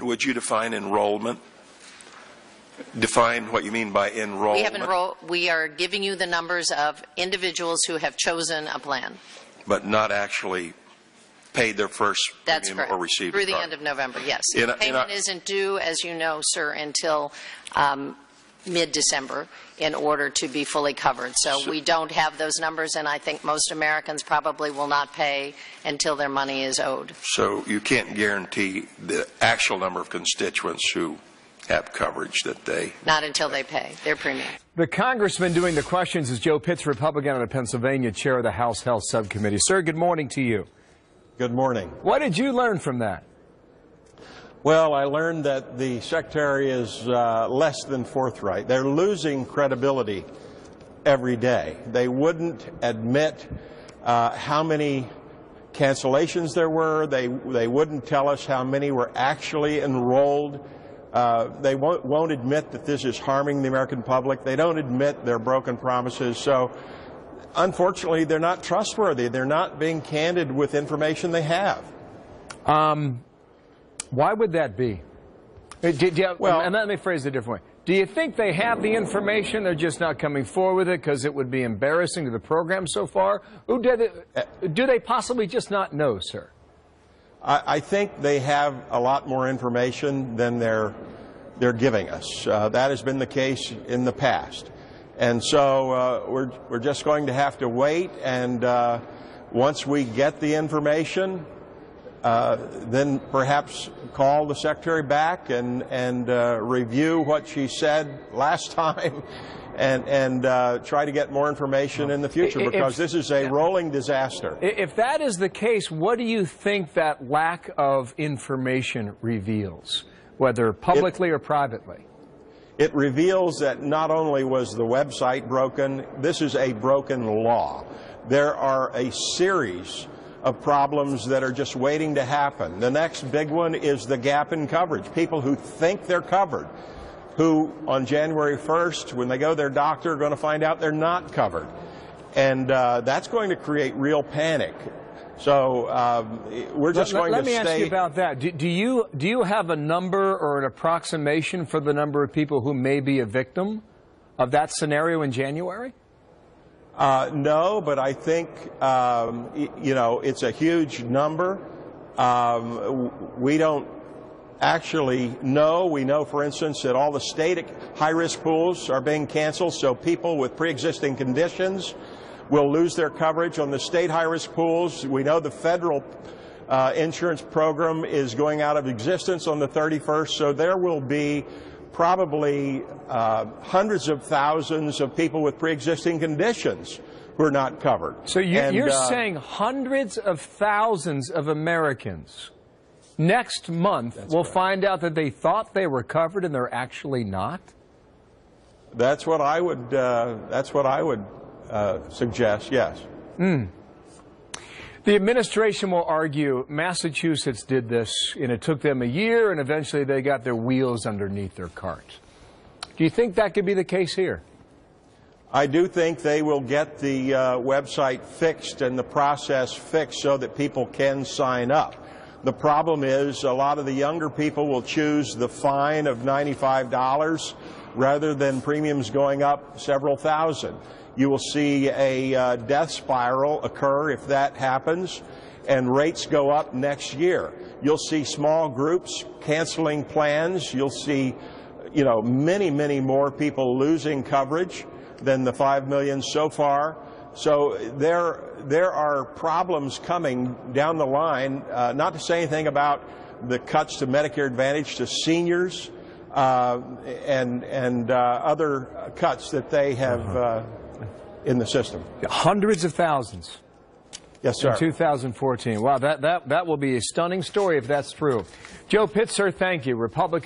would you define enrollment? Define what you mean by enrollment. We are giving you the numbers of individuals who have chosen a plan. But not actually paid their first premium or received through the card. end of November, yes. Payment isn't due, as you know, sir, until mid-December in order to be fully covered. So we don't have those numbers, and I think most Americans probably will not pay until their money is owed. So you can't guarantee the actual number of constituents who have coverage that they... Not until they pay their premium. The congressman doing the questions is Joe Pitts, Republican out of Pennsylvania, chair of the House Health Subcommittee. Sir, good morning to you. Good morning. What did you learn from that? Well, I learned that the Secretary is less than forthright. They're losing credibility every day. They wouldn't admit how many cancellations there were. They wouldn't tell us how many were actually enrolled. They won't admit that this is harming the American public. They don't admit their broken promises. So, unfortunately, they're not trustworthy. They're not being candid with information they have. Why would that be? Well, and let me phrase it a different way. Do you think they have the information, they're just not coming forward with it because it would be embarrassing to the program so far? Or do they possibly just not know, sir? I think they have a lot more information than they're giving us. That has been the case in the past. And so we're just going to have to wait, and once we get the information, then perhaps call the Secretary back and review what she said last time and try to get more information in the future, because this is a rolling disaster. If that is the case, what do you think that lack of information reveals, whether publicly or privately? It reveals that not only was the website broken, this is a broken law. There are a series of problems that are just waiting to happen. The next big one is the gap in coverage. People who think they're covered, who on January 1st, when they go to their doctor, are going to find out they're not covered. And that's going to create real panic. So we're just going to stay... Let me ask you about that. Do you have a number or an approximation for the number of people who may be a victim of that scenario in January? No, but I think, you know, it's a huge number. We don't actually know. We know, for instance, that all the state high-risk pools are being canceled, so people with pre-existing conditions will lose their coverage on the state high-risk pools. We know the federal insurance program is going out of existence on the 31st, so there will be probably hundreds of thousands of people with pre-existing conditions who are not covered. So you're saying hundreds of thousands of Americans next month will find out that they thought they were covered and they're actually not? That's what I would suggest, yes. The administration will argue Massachusetts did this, and it took them a year, and eventually they got their wheels underneath their cart. Do you think that could be the case here? I do think they will get the website fixed and the process fixed so that people can sign up. The problem is a lot of the younger people will choose the fine of $95 rather than premiums going up several thousand. You will see a death spiral occur if that happens, and rates go up next year. You'll see small groups canceling plans. You'll see, you know, many, many more people losing coverage than the 5 million so far. So there are problems coming down the line, not to say anything about the cuts to Medicare Advantage to seniors and other cuts that they have in the system. Hundreds of thousands. Yes, sir. In 2014. Wow, that will be a stunning story if that's true. Joe Pitts, sir, thank you. Republican.